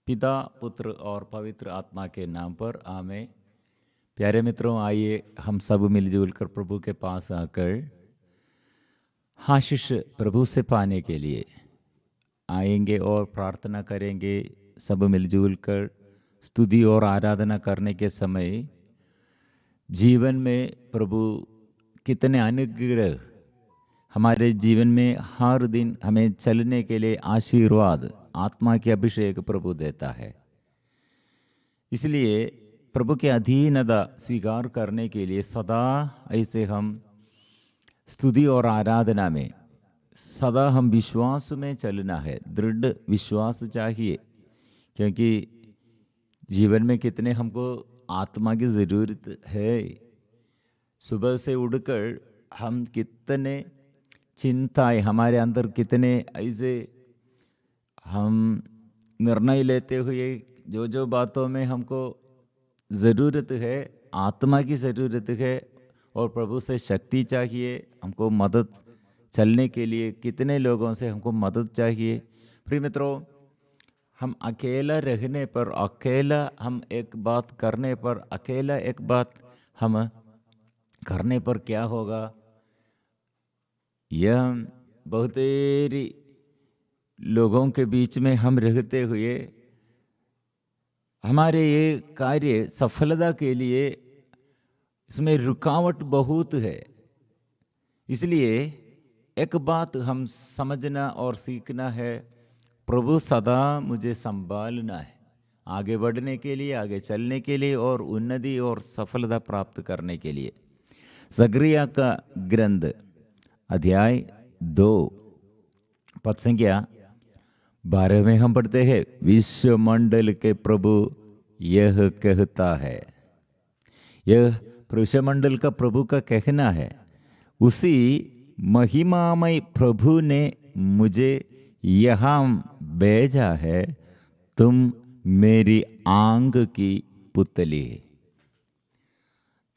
पिता पुत्र और पवित्र आत्मा के नाम पर आमेन। प्यारे मित्रों, आइए हम सब मिलजुल कर प्रभु के पास आकर आशीष प्रभु से पाने के लिए आएंगे और प्रार्थना करेंगे। सब मिलजुल कर स्तुति और आराधना करने के समय जीवन में प्रभु कितने अनुग्रह हमारे जीवन में हर दिन हमें चलने के लिए आशीर्वाद, आत्मा की अभिषेक प्रभु देता है। इसलिए प्रभु के अधीनता स्वीकार करने के लिए सदा ऐसे हम स्तुति और आराधना में सदा हम विश्वास में चलना है। दृढ़ विश्वास चाहिए, क्योंकि जीवन में कितने हमको आत्मा की ज़रूरत है। सुबह से उठकर हम कितने चिंताएं हमारे अंदर, कितने ऐसे हम निर्णय लेते हुए जो बातों में हमको ज़रूरत है, आत्मा की ज़रूरत है और प्रभु से शक्ति चाहिए, हमको मदद चलने के लिए कितने लोगों से हमको मदद चाहिए। प्रिय मित्रों, हम अकेला रहने पर, अकेला हम एक बात करने पर, अकेला एक बात हम करने पर क्या होगा? यह बहुतेरी लोगों के बीच में हम रहते हुए हमारे ये कार्य सफलता के लिए इसमें रुकावट बहुत है। इसलिए एक बात हम समझना और सीखना है, प्रभु सदा मुझे संभालना है आगे बढ़ने के लिए, आगे चलने के लिए और उन्नति और सफलता प्राप्त करने के लिए। जकरिया का ग्रंथ अध्याय 2 पद संख्या 12 में हम पढ़ते हैं, विश्वमंडल के प्रभु यह कहता है। यह विश्वमंडल का प्रभु का कहना है, उसी महिमामय प्रभु ने मुझे यहाँ भेजा है, तुम मेरी आंख की पुतली है।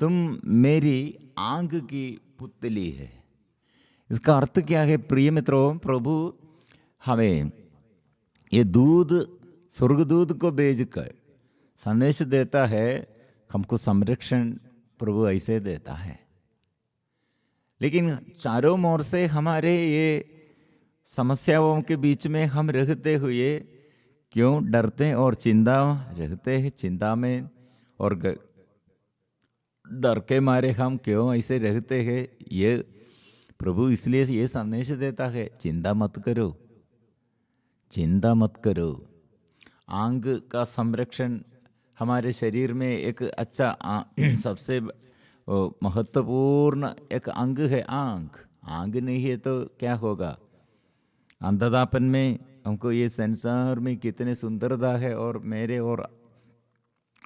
तुम मेरी आंख की पुतली है। इसका अर्थ क्या है प्रिय मित्रों? प्रभु हमें ये दूध, स्वर्गदूत को भेजकर संदेश देता है, हमको संरक्षण प्रभु ऐसे देता है। लेकिन चारों ओर से हमारे ये समस्याओं के बीच में हम रहते हुए क्यों डरते और चिंता रहते हैं? चिंता में और डर के मारे हम क्यों ऐसे रहते हैं? ये प्रभु इसलिए ये संदेश देता है, चिंता मत करो, चिंता मत करो। आंख का संरक्षण हमारे शरीर में एक अच्छा सबसे महत्वपूर्ण एक अंग है आंख। आंख नहीं है तो क्या होगा? अंधतापन में हमको ये संसार में कितने सुंदरता है और मेरे और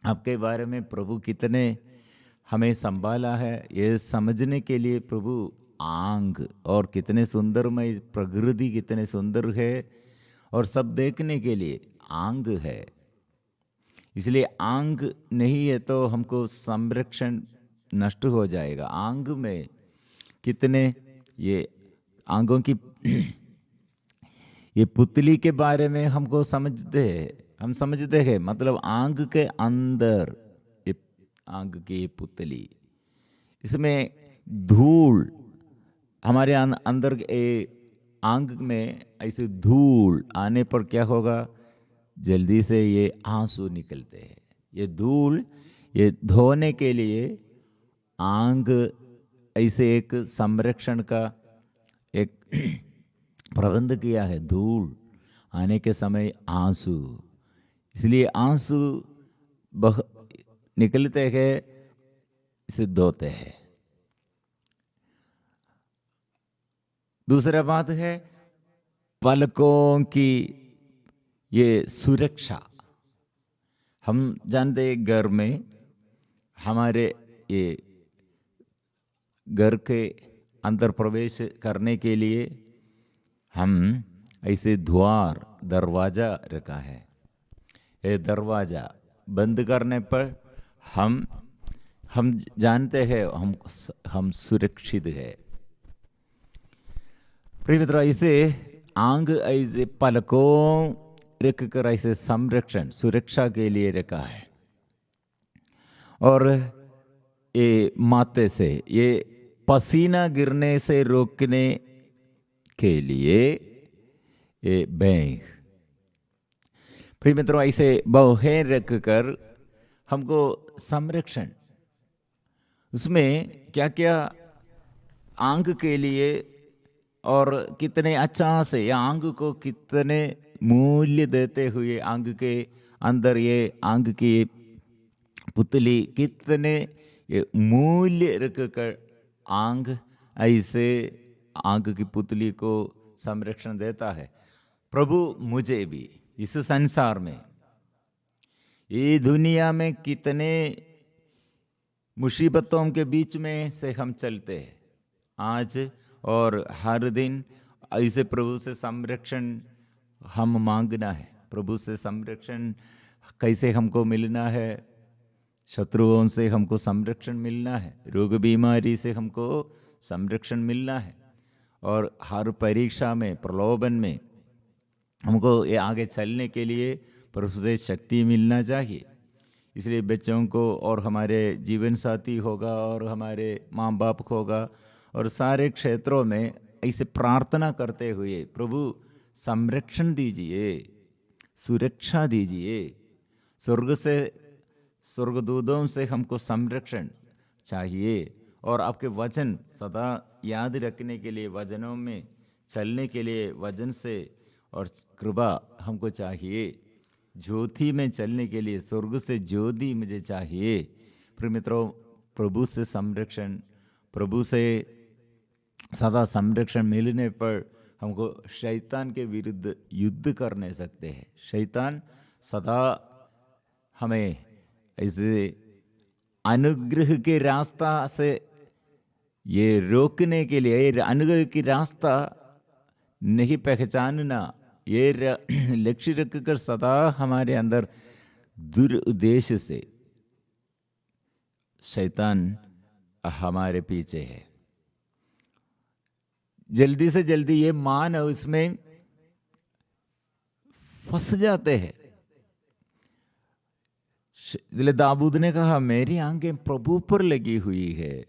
आपके बारे में प्रभु कितने हमें संभाला है, ये समझने के लिए प्रभु आंख और कितने सुंदरमय प्रकृति कितने सुंदर है और सब देखने के लिए आंख है। इसलिए आंख नहीं है तो हमको संरक्षण नष्ट हो जाएगा। आंख में कितने ये आंखों की ये पुतली के बारे में हमको समझते हैं, हम समझते हैं मतलब आंख के अंदर ये आंख की पुतली, इसमें धूल हमारे अंदर आंख में ऐसे धूल आने पर क्या होगा? जल्दी से ये आंसू निकलते हैं। ये धूल ये धोने के लिए आंख ऐसे एक संरक्षण का एक प्रबंध किया है। धूल आने के समय आंसू, इसलिए आंसू निकलते हैं, इसे धोते हैं। दूसरा बात है पलकों की ये सुरक्षा। हम जानते हैं घर में हमारे ये घर के अंदर प्रवेश करने के लिए हम ऐसे द्वार दरवाजा रखा है। ये दरवाजा बंद करने पर हम जानते हैं हम सुरक्षित है। प्रिय मित्रों, इसे आंख ऐसे पलकों रख कर ऐसे संरक्षण सुरक्षा के लिए रखा है। और ये माथे से ये पसीना गिरने से रोकने के लिए ये बैंक, फिर मित्रों ऐसे बहुहें रख कर हमको संरक्षण, उसमें क्या क्या आंख के लिए और कितने अच्छा से या आंख को कितने मूल्य देते हुए आंख के अंदर ये आंख की पुतली कितने ये मूल्य रखकर आंख ऐसे आंख की पुतली को संरक्षण देता है। प्रभु मुझे भी इस संसार में, ये दुनिया में कितने मुसीबतों के बीच में से हम चलते हैं आज और हर दिन, ऐसे प्रभु से संरक्षण हम मांगना है। प्रभु से संरक्षण कैसे हमको मिलना है? शत्रुओं से हमको संरक्षण मिलना है, रोग बीमारी से हमको संरक्षण मिलना है, और हर परीक्षा में प्रलोभन में हमको ये आगे चलने के लिए प्रभु से शक्ति मिलना चाहिए। इसलिए बच्चों को और हमारे जीवन साथी होगा और हमारे माँ बाप होगा और सारे क्षेत्रों में ऐसे प्रार्थना करते हुए प्रभु संरक्षण दीजिए, सुरक्षा दीजिए, स्वर्ग से स्वर्गदूतों से हमको संरक्षण चाहिए, और आपके वचन सदा याद रखने के लिए, वचनों में चलने के लिए वचन से और कृपा हमको चाहिए, ज्योति में चलने के लिए स्वर्ग से ज्योति मुझे चाहिए। फिर मित्रों प्रभु से संरक्षण, प्रभु से सदा संरक्षण मिलने पर हमको शैतान के विरुद्ध युद्ध करने सकते हैं। शैतान सदा हमें ऐसे अनुग्रह के रास्ता से ये रोकने के लिए, ये अनुग्रह की रास्ता नहीं पहचानना, ये लक्ष्य रखकर सदा हमारे अंदर दुरुद्देश्य से शैतान हमारे पीछे है। जल्दी से जल्दी ये मानव इसमें फंस जाते हैं। दाऊद ने कहा मेरी आंखें प्रभु पर लगी हुई है,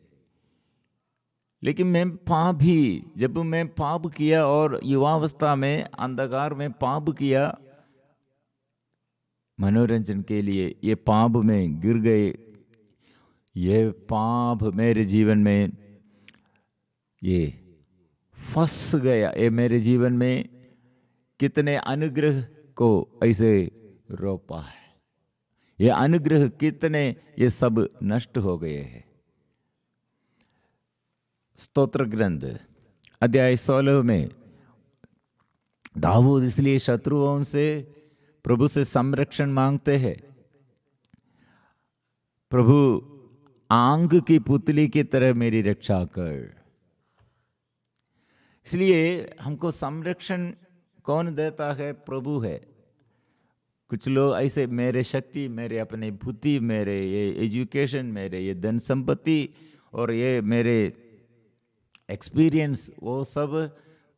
लेकिन मैं पाप भी, जब मैं पाप किया और युवावस्था में अंधकार में पाप किया, मनोरंजन के लिए ये पाप में गिर गए, ये पाप मेरे जीवन में ये फंस गया, ये मेरे जीवन में कितने अनुग्रह को ऐसे रोपा है, ये अनुग्रह कितने ये सब नष्ट हो गए हैं। स्तोत्र ग्रंथ अध्याय 16 में दाऊद इसलिए शत्रुओं से प्रभु से संरक्षण मांगते हैं। प्रभु आंख की पुतली की तरह मेरी रक्षा कर। इसलिए हमको संरक्षण कौन देता है? प्रभु है। कुछ लोग ऐसे मेरे शक्ति, मेरे अपने बुद्धि, मेरे ये एजुकेशन, मेरे ये धन संपत्ति और ये मेरे एक्सपीरियंस, वो सब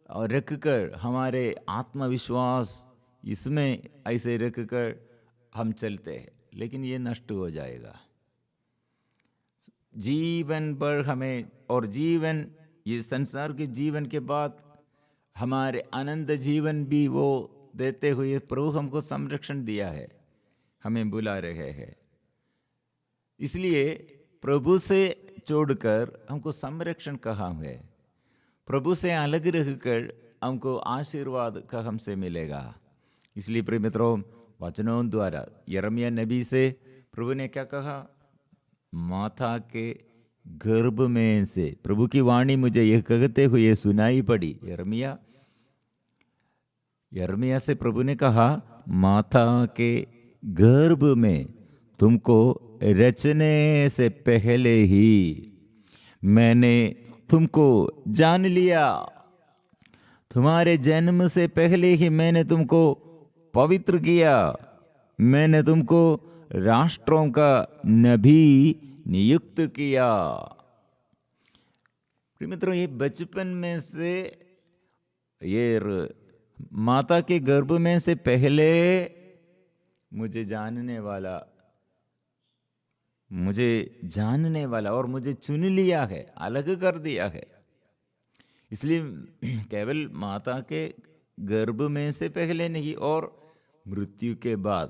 रख कर हमारे आत्मविश्वास इसमें ऐसे रख कर हम चलते हैं, लेकिन ये नष्ट हो जाएगा। जीवन भर हमें, और जीवन ये संसार के जीवन के बाद हमारे आनंद जीवन भी वो देते हुए प्रभु हमको संरक्षण दिया है, हमें बुला रहे हैं। इसलिए प्रभु से छोड़कर हमको संरक्षण कहाँ है? प्रभु से अलग रहकर हमको आशीर्वाद का हमसे मिलेगा। इसलिए प्रिय मित्रों, वचनों द्वारा यिर्मयाह नबी से प्रभु ने क्या कहा? माता के गर्भ में से प्रभु की वाणी मुझे यह कहते हुए सुनाई पड़ी। यिर्मयाह से प्रभु ने कहा, माता के गर्भ में तुमको रचने से पहले ही मैंने तुमको जान लिया, तुम्हारे जन्म से पहले ही मैंने तुमको पवित्र किया, मैंने तुमको राष्ट्रों का नबी नियुक्त किया। मित्रों, ये बचपन में से ये माता के गर्भ में से पहले मुझे जानने वाला और मुझे चुन लिया है, अलग कर दिया है। इसलिए केवल माता के गर्भ में से पहले नहीं और मृत्यु के बाद।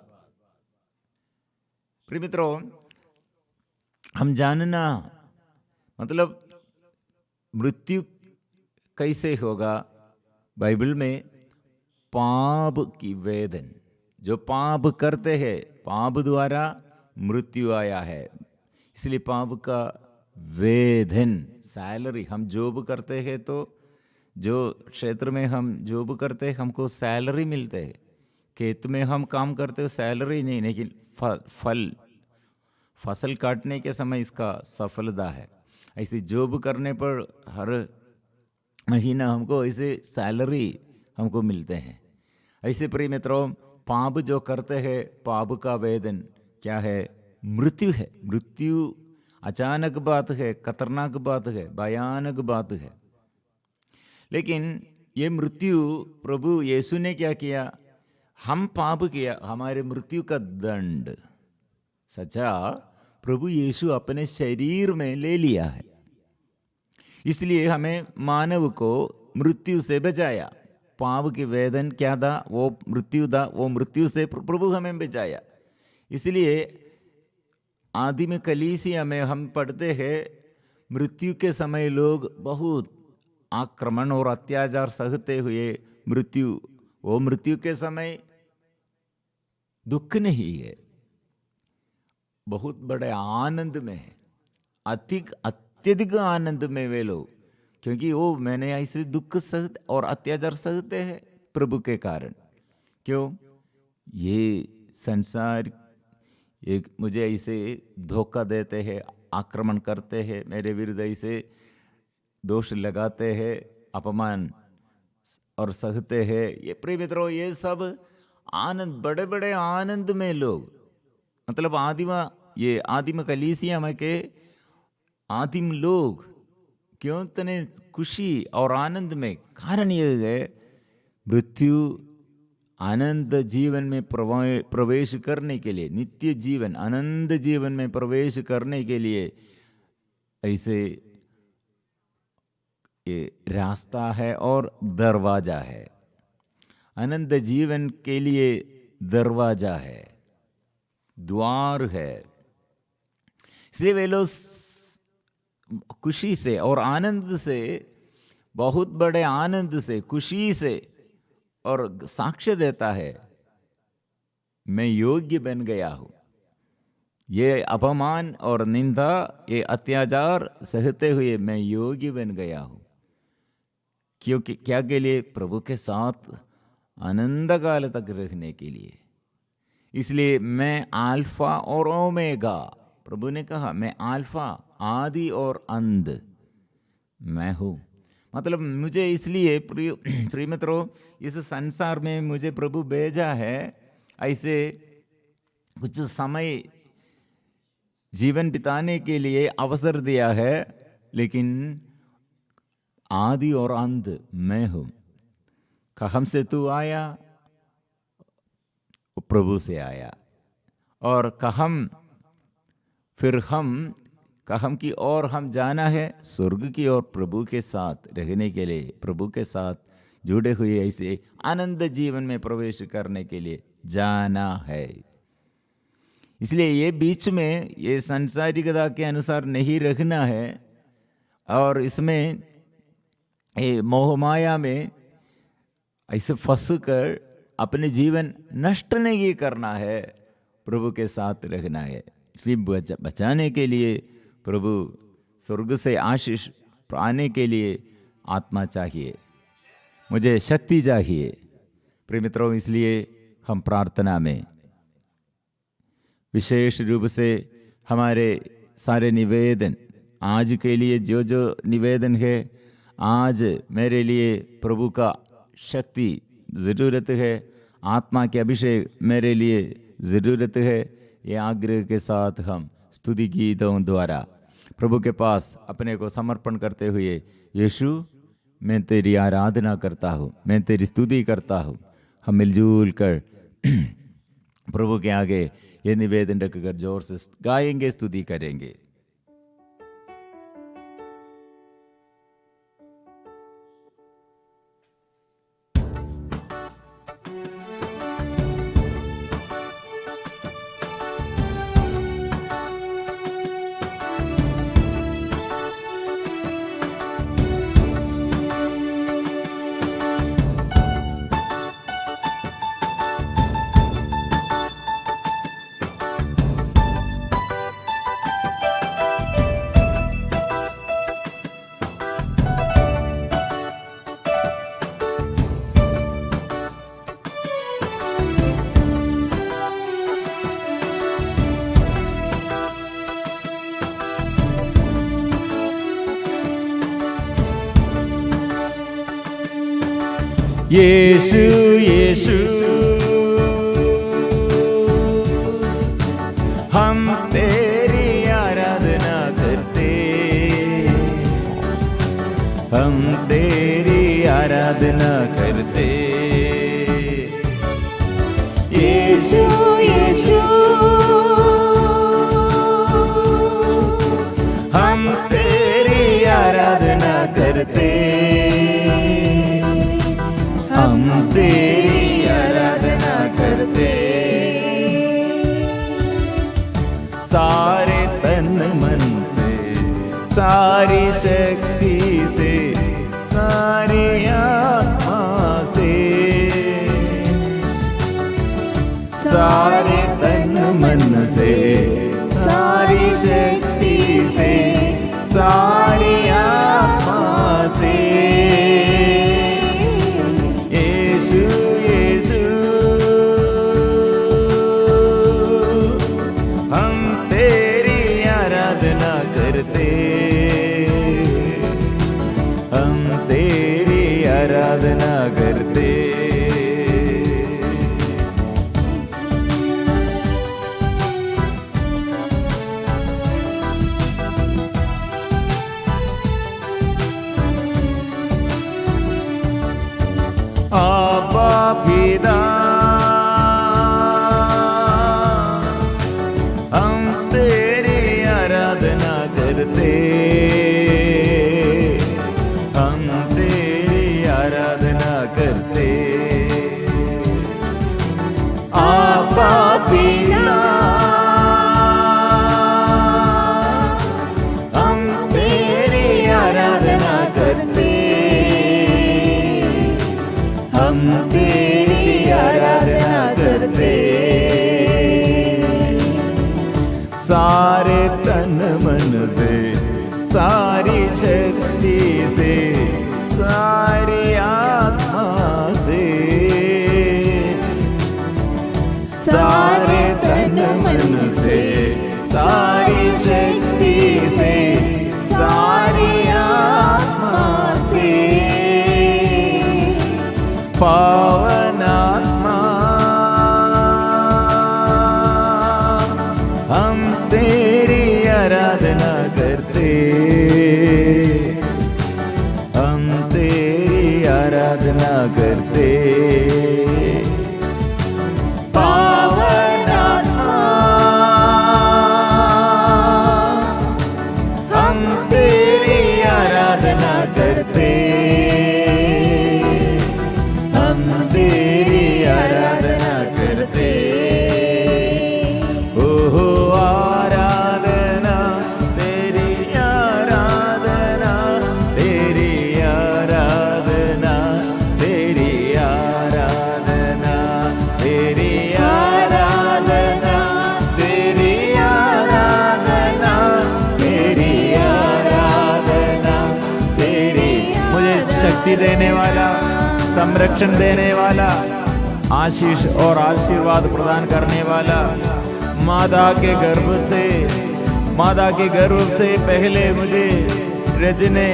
प्रिय मित्रों, हम जानना मतलब मृत्यु कैसे होगा। बाइबल में पाप की वेदन, जो पाप करते हैं पाप द्वारा मृत्यु आया है। इसलिए पाप का वेदन, सैलरी, हम जॉब करते हैं तो जो क्षेत्र में हम जॉब करते हैं हमको सैलरी मिलते है। खेत में हम काम करते हो सैलरी नहीं, लेकिन फसल काटने के समय इसका सफलता है। ऐसे जॉब करने पर हर महीना हमको ऐसे सैलरी हमको मिलते हैं। ऐसे प्रिय मित्रों, पाप जो करते हैं पाप का वेदन क्या है? मृत्यु है। मृत्यु अचानक बात है, खतरनाक बात है, भयानक बात है। लेकिन ये मृत्यु प्रभु यीशु ने क्या किया? हम पाप किया, हमारे मृत्यु का दंड सजा प्रभु यीशु अपने शरीर में ले लिया है। इसलिए हमें मानव को मृत्यु से बचाया। पाप की वेदन क्या था? वो मृत्यु था। वो मृत्यु से प्रभु हमें बचाया। इसलिए आदि में कलीसिया में हम पढ़ते हैं मृत्यु के समय लोग बहुत आक्रमण और अत्याचार सहते हुए वो मृत्यु के समय दुख नहीं है, बहुत बड़े आनंद में है, अत्यधिक आनंद में वे लोग, क्योंकि वो मैंने ऐसे दुख सहते और अत्याचार सहते हैं प्रभु के कारण। क्यों? ये संसार एक मुझे ऐसे धोखा देते हैं, आक्रमण करते हैं, मेरे विरुद्ध ऐसे दोष लगाते हैं, अपमान और सहते हैं। ये प्रिय मित्रों, ये सब आनंद, बड़े बड़े आनंद में लोग, मतलब आदिम कलीसिया में के आदिम लोग क्यों इतने खुशी और आनंद में? कारण ये है मृत्यु आनंद जीवन में प्रवेश करने के लिए, नित्य जीवन आनंद जीवन में प्रवेश करने के लिए ऐसे ये रास्ता है और दरवाजा है। आनंद जीवन के लिए दरवाजा है, द्वार है। इसलिए वे लोग खुशी से और आनंद से, बहुत बड़े आनंद से, खुशी से और साक्ष्य देता है, मैं योग्य बन गया हूं। ये अपमान और निंदा, ये अत्याचार सहते हुए मैं योग्य बन गया हूं। क्योंकि क्या के लिए? प्रभु के साथ आनंद काल तक रहने के लिए। इसलिए मैं अल्फा और ओमेगा, प्रभु ने कहा मैं अल्फा, आदि और अंत मैं हूं। मतलब मुझे इसलिए प्रिय मित्रों, इस संसार में मुझे प्रभु भेजा है, ऐसे कुछ समय जीवन बिताने के लिए अवसर दिया है, लेकिन आदि और अंत मैं हूं। कहम से तू आया, प्रभु से आया, और कहम की ओर हम जाना है, स्वर्ग की ओर प्रभु के साथ रहने के लिए, प्रभु के साथ जुड़े हुए ऐसे आनंद जीवन में प्रवेश करने के लिए जाना है। इसलिए ये बीच में ये संसारिकता के अनुसार नहीं रखना है, और इसमें ये मोह माया में ऐसे फंस कर अपने जीवन नष्ट नहीं करना है, प्रभु के साथ रहना है। इसलिए बचाने के लिए प्रभु स्वर्ग से आशीष पाने के लिए आत्मा चाहिए, मुझे शक्ति चाहिए। प्रिय मित्रों, इसलिए हम प्रार्थना में विशेष रूप से हमारे सारे निवेदन, आज के लिए जो जो निवेदन है, आज मेरे लिए प्रभु का शक्ति ज़रूरत है, आत्मा के अभिषेक मेरे लिए ज़रूरत है, ये आग्रह के साथ हम स्तुति गीतों द्वारा प्रभु के पास अपने को समर्पण करते हुए, यीशु मैं तेरी आराधना करता हूँ, मैं तेरी स्तुति करता हूँ। हम मिलजुल कर प्रभु के आगे ये निवेदन रखकर जोर से गाएंगे, स्तुति करेंगे। यीशु यीशु हम तेरी आराधना करते, हम तेरी आराधना करते। यीशु यीशु हम तेरी आराधना करते, हम तेरी आराधना करते। सारे तन मन से, सारी शक्ति से, सारी आत्मा से, सारे तन मन से, सारी शक्ति से, सारी आत्मा से। हम तेरी आराधना करते। आबा पिता हम तेरी आराधना करते, हम तेरी आराधना करते। आबा पिता हम तेरी आराधना करते, हम तेरी आराधना करते। सारे तन मन से, सारी शक्ति से, सारी आत्मा से, सारे तन मन से, सारी शक्ति से, सारी आत्मा से। पावन आत्मा हम तेरी आराधना करते, हम तेरी आराधना करते। पावन आत्मा हम तेरी आराधना करते, हम तेरी आराधना करते। ओहो आराधना तेरी आराधना, तेरी आराधना, तेरी आराधना, तेरी आराधना, तेरी आराधना, तेरी आराधना, तेरी। मुझे शक्ति देने वाला, संरक्षण देने वाला, आशीष और आशीर्वाद प्रदान करने वाला, माता के गर्भ से पहले मुझे रचने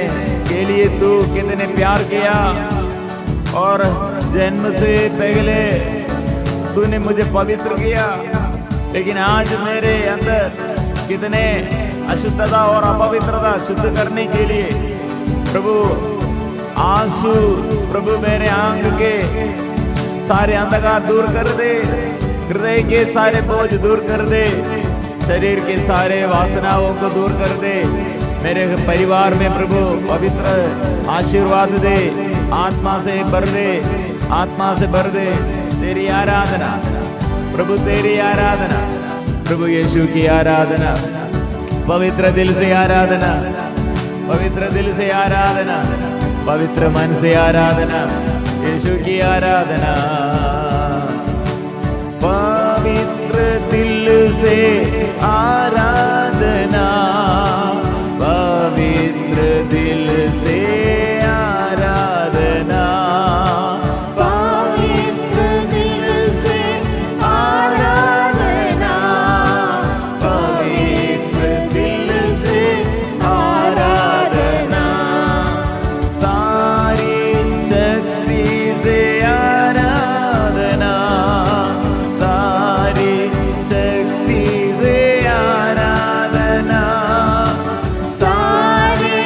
के लिए तू कितने प्यार किया, और जन्म से पहले तूने मुझे पवित्र किया। लेकिन आज मेरे अंदर कितने अशुद्धता और अपवित्रता शुद्ध करने के लिए प्रभु आंसू प्रभु मेरे आंख के सारे अंधकार दूर कर दे, हृदय के सारे बोझ दूर कर दे, शरीर के सारे वासनाओं को दूर कर दे। मेरे परिवार में प्रभु पवित्र आशीर्वाद दे, आत्मा से भर दे, आत्मा से भर दे। तेरी आराधना प्रभु, तेरी आराधना प्रभु यीशु की आराधना, पवित्र दिल से आराधना, पवित्र दिल से आराधना, पवित्र मन से आराधना, यीशु की आराधना। पवित्र दिल से आराधना, पवित्र दिल से आराधना, पवित्र दिल से आराधना, पवित्र दिल से आराधना, सारी शक्ति से आराधना, सारी शक्ति से आराधना, सारी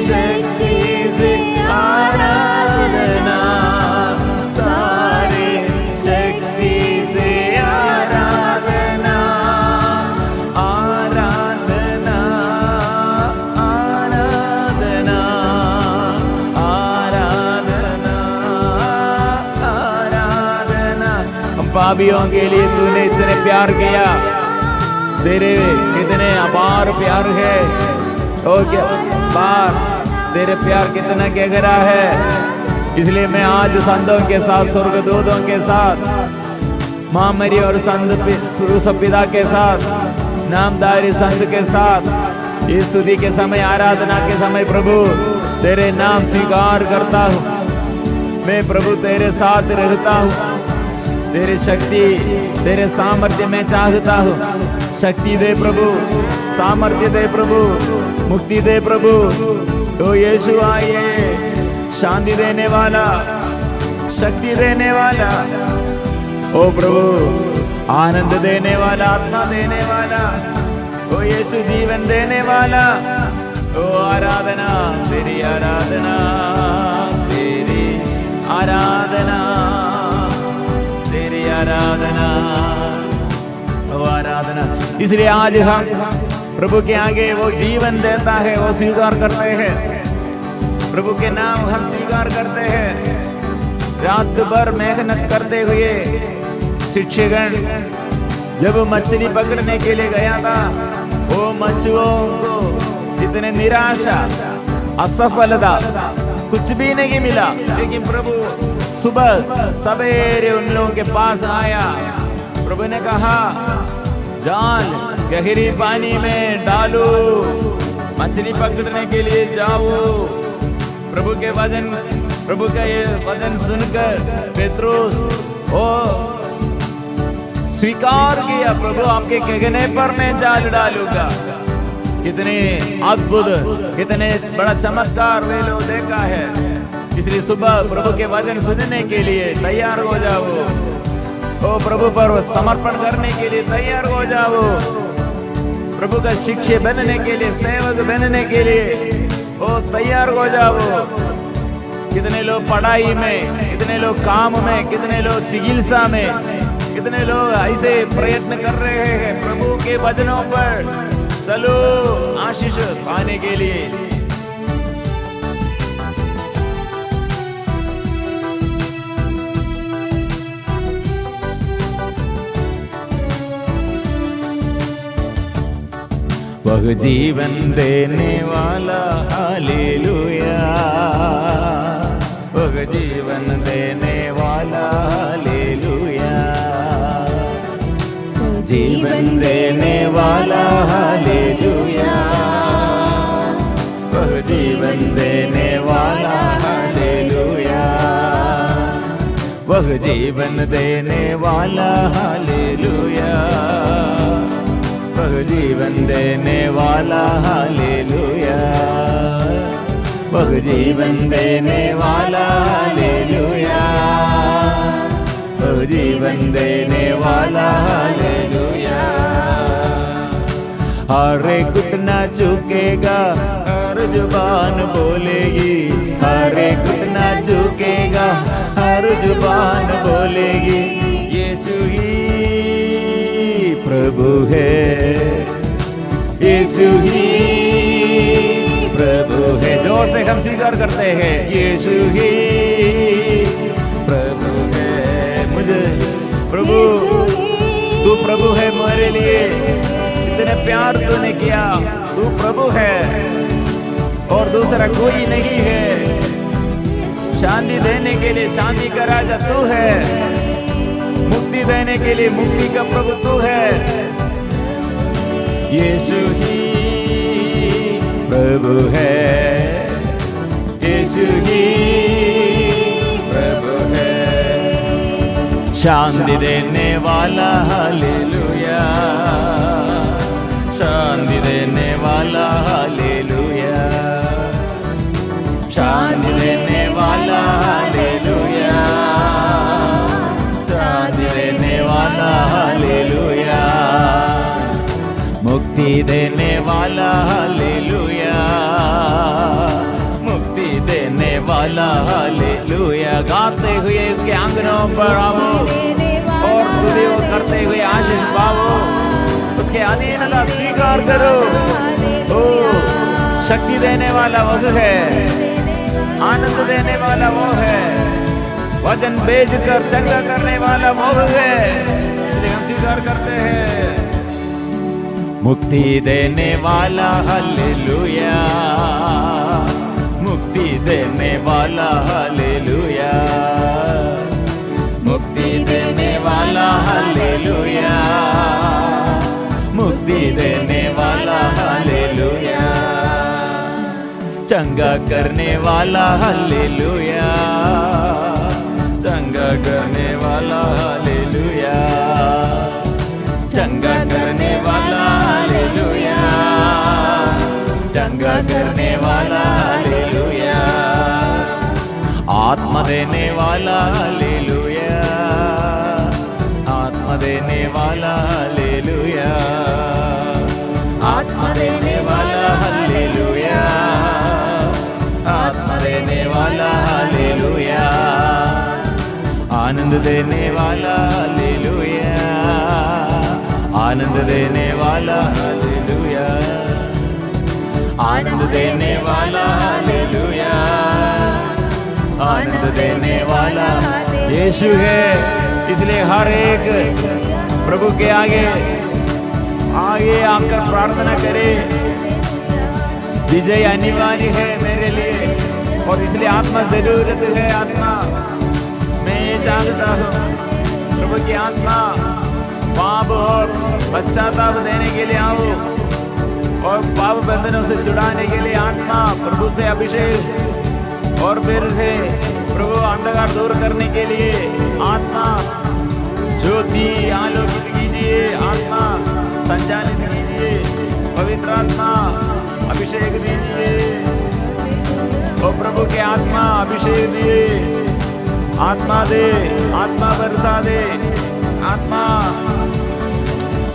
शक्ति से आराधना, सारी शक्ति से आराधना, आराधना, आराधना, आराधना, आराधना। हम पापियों के लिए तूने इतने प्यार किया, तेरे कितने अपार प्यार है, ओ क्या बार तेरे प्यार कितना गहरा है। इसलिए मैं आज संतों के साथ, स्वर्गदूतों के साथ, माँ मरी और संत पिता के साथ, नामधारी संत के साथ इस स्तुति के समय, आराधना के समय प्रभु तेरे नाम स्वीकार करता हूँ। मैं प्रभु तेरे साथ रहता हूँ, तेरी शक्ति तेरे सामर्थ्य में चाहता हूँ। शक्ति दे प्रभु, सामर्थ्य दे प्रभु, मुक्ति दे प्रभु। तो यीशु आइए, शांति देने वाला, शक्ति देने वाला, ओ प्रभु आनंद देने वाला, आत्मा देने वाला, ओ यीशु जीवन देने वाला। ओ आराधना, तेरी आराधना, तेरी आराधना, तेरी आराधना, ओ आराधना। इसलिए आज हम प्रभु के आगे वो जीवन देता है, वो स्वीकार करते हैं। प्रभु के नाम हम स्वीकार करते हैं। रात भर मेहनत करते हुए शिक्षकगण जब मछली पकड़ने के लिए गया था, वो मछुओं को इतने निराशा, असफलता, कुछ भी नहीं मिला। लेकिन प्रभु सुबह सवेरे उन लोगों के पास आया। प्रभु ने कहा, जाल गहरी पानी में डालो, मछली पकड़ने के लिए जाओ। प्रभु के वचन, प्रभु का ये वचन सुनकर पेत्रुस ओ स्वीकार किया, प्रभु आपके कहने पर मैं जाल डालूंगा। कितने अद्भुत, कितने बड़ा चमत्कार वे लोग देखा है। इसलिए सुबह प्रभु के वचन सुनने के लिए तैयार हो जाओ। ओ प्रभु पर समर्पण करने के लिए तैयार हो जाओ। प्रभु का शिष्य बनने के लिए, सेवक बनने के लिए ओ तैयार हो जाओ। कितने लोग पढ़ाई में, कितने लोग काम में, कितने लोग चिकित्सा में, कितने लोग ऐसे प्रयत्न कर रहे हैं प्रभु के वचनों पर चलो आशीष पाने के लिए। वह जीवन देने वाला, हालेलुया, वह जीवन देने वाला, हालेलुया, जीवन देने वाला, हालेलुया, वह जीवन देने वाला, हालेलुया, वह जीवन देने वाला, हालेलुया, वह जीवन देने वाला, हालेलुया, वह जीवन देने वाला, हालेलुया, वह जीवन देने वाला, हालेलुया। हर घुटना झुकेगा, हर जुबान बोलेगी, हर एक घुटना झुकेगा, हर जुबान बोलेगी यीशु ही प्रभु है, यीशु ही प्रभु है। जोर से हम स्वीकार करते हैं, यीशु ही प्रभु है। मुझे प्रभु, तू प्रभु है मेरे लिए, इतने प्यार तूने किया, तू प्रभु है और दूसरा कोई नहीं है। शांति देने के लिए शांति का राजा तू है, मुक्ति देने के लिए मुक्ति का प्रभु तू है। यीशु ही प्रभु है, यीशु ही प्रभु है। शांति देने वाला हालेलुया, शांति देने वाला हालेलुया, शांति देने वाला हालेलुया, शांति देने वाला हालेलुया, मुक्ति देने वाला हालेलुया, मुक्ति देने वाला हालेलुया। गाते हुए इसके आंगनों पर आओ और स्तुति करते हुए आशीष पाओ, उसके अधीनता स्वीकार करो। ओ शक्ति देने वाला वो है, आनंद देने वाला वो है, वजन बेचकर चंगा करने वाला वो है, इसलिए हम स्वीकार करते हैं। मुक्ति देने वाला हालेलुया, मुक्ति देने वाला हालेलुया, मुक्ति देने वाला हालेलुया, मुक्ति देने वाला हालेलुया, चंगा करने वाला हालेलुया, चंगा करने वाला हालेलुया, चंगा करने वाला हालेलुया, चंगा करने वाला हालेलुया, आत्मा देने वाला हालेलुया, आत्मा देने वाला हालेलुया, आत्मा देने वाला हालेलुया, आत्मा देने वाला हालेलुया, आनंद देने वाला हालेलुया, आनंद देने वाला हालेलुया, आनंद देने वाला हालेलुया, आनंद देने वाला यीशु है। इसलिए हर एक प्रभु के आगे आकर प्रार्थना करे, विजय अनिवार्य है मेरे लिए और इसलिए आत्मा जरूरत है। आत्मा मैं ये चाहता हूँ, प्रभु की आत्मा पाप और पश्चाताप देने के लिए आओ और पाप बंधनों से छुड़ाने के लिए आत्मा प्रभु से अभिषेक और फिर से प्रभु अंधकार दूर करने के लिए आत्मा ज्योति आलोकित कीजिए, आत्मा संचालित कीजिए, पवित्र आत्मा अभिषेक दीजिए और प्रभु के आत्मा अभिषेक दिए, आत्मा दे, आत्मा बरसा दे, आत्मा।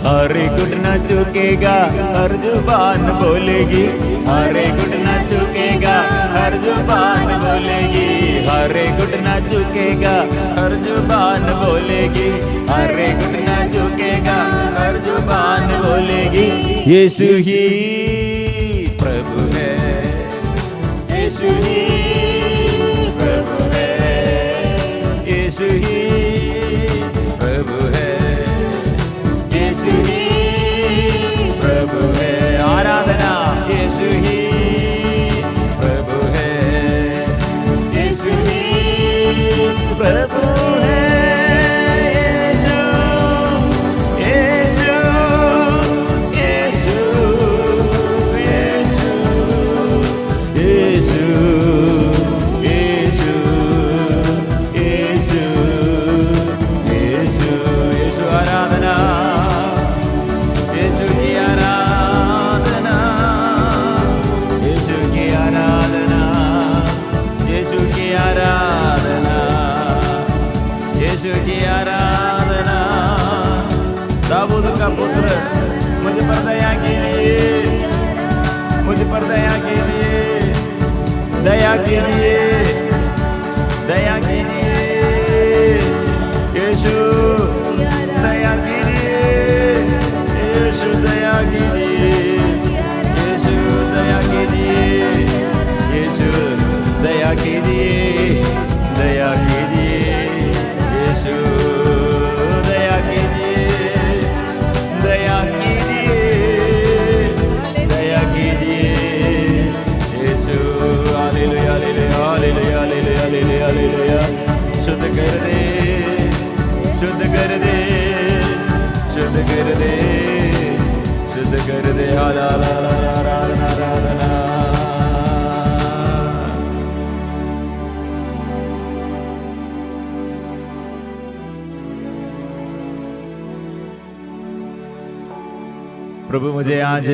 हर घुटना झुकेगा, हर जुबान बोलेगी, हर घुटना झुकेगा, हर जुबान बोलेगी, हर घुटना झुकेगा, हर जुबान बोलेगी, हर घुटना झुकेगा, हर जुबान बोलेगी यीशु ही प्रभु है, यीशु ही प्रभु है, यीशु ही प्रभु है, यीशु ही प्रभु है। आराधना यीशु ही प्रभु है, यीशु ही प्रभु है, यीशु यीशु यीशु यीशु यीशु यीशु यीशु यीशु। आराधना यीशु की आराधना, यीशु की आराधना, यीशु की आराधना, यीशु की आराधना। दाऊद का पुत्र मुझ पर दया कीजिए, मुझ पर दया कीजिए, दया कीजिए, दया कीजिए यीशु, दया कीजिए यीशु, दया कीजिए यीशु, दया कीजिए यीशु, दया कीजिए, दया कीजिए यीशु, दया कीजिए, दया कीजिए, दया कीजिए Yeshu. Hallelujah, hallelujah, hallelujah, hallelujah, hallelujah, hallelujah. शुद्ध कर दे, शुद्ध कर दे, शुद्ध कर दे, शुद्ध कर दे। आराधना, आराधना, आराधना। प्रभु मुझे आज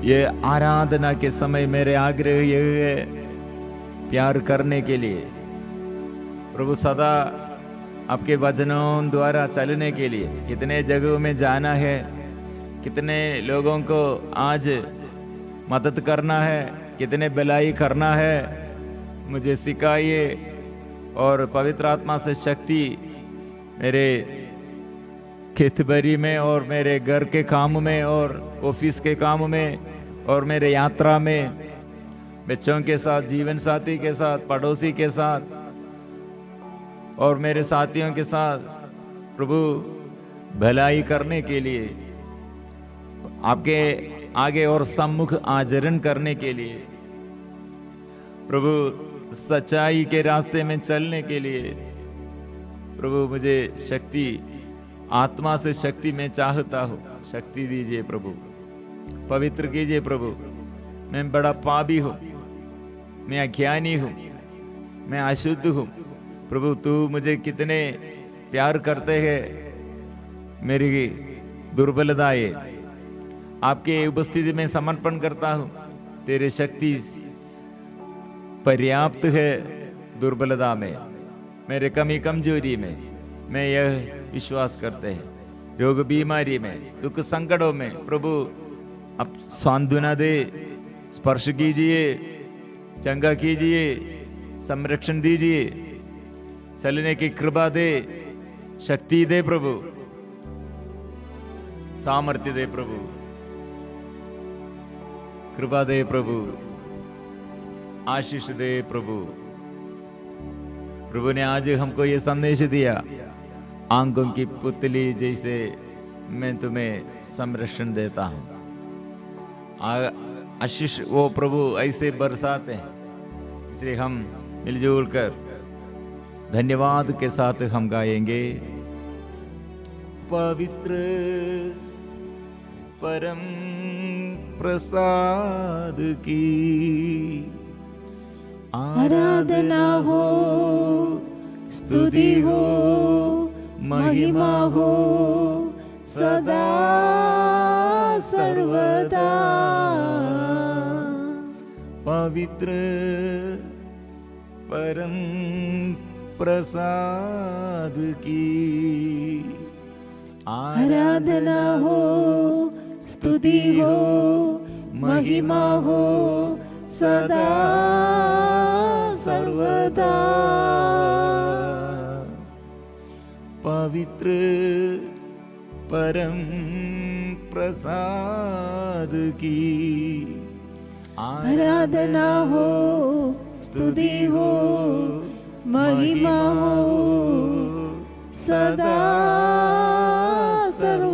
ये आराधना के समय मेरे आग्रह ये है प्यार करने के लिए, प्रभु सदा आपके वचनों द्वारा चलने के लिए। कितने जगहों में जाना है, कितने लोगों को आज मदद करना है, कितने भलाई करना है, मुझे सिखाइए। और पवित्र आत्मा से शक्ति मेरे खेतबाड़ी में और मेरे घर के काम में और ऑफिस के काम में और मेरे यात्रा में, बच्चों के साथ, जीवन साथी के साथ, पड़ोसी के साथ और मेरे साथियों के साथ प्रभु भलाई करने के लिए, आपके आगे और सम्मुख आचरण करने के लिए, प्रभु सच्चाई के रास्ते में चलने के लिए, प्रभु मुझे शक्ति, आत्मा से शक्ति मैं चाहता हूँ। शक्ति दीजिए प्रभु, पवित्र कीजिए प्रभु। मैं बड़ा पापी हूँ, मैं अज्ञानी हूँ, मैं अशुद्ध हूँ। प्रभु तू मुझे कितने प्यार करते हैं। मेरी दुर्बलताएं आपके उपस्थिति में समर्पण करता हूँ। तेरे शक्ति पर्याप्त है दुर्बलता में, मेरे कमी कमजोरी में। मैं यह विश्वास करते हैं। रोग बीमारी में, दुख संकटों में प्रभु अब सांत्वना दे, स्पर्श कीजिए, चंगा कीजिए, संरक्षण दीजिए, चलने की कृपा दे, शक्ति दे प्रभु, सामर्थ्य दे प्रभु, कृपा दे प्रभु, आशीष दे प्रभु। प्रभु ने आज हमको ये संदेश दिया, आंखों की पुतली जैसे मैं तुम्हें संरक्षण देता हूं। आशीष वो प्रभु ऐसे बरसाते हैं। इसलिए हम मिलजुल कर धन्यवाद के साथ हम गाएंगे। पवित्र परम प्रसाद की आराधना हो, स्तुति हो, महिमा हो सदा सर्वदा। पवित्र परम प्रसाद की आराधना हो, स्तुति हो, महिमा हो सदा सर्वदा। पवित्र परम प्रसाद की आराधना हो, स्तुति हो, महिमा हो सदा सर्वदा।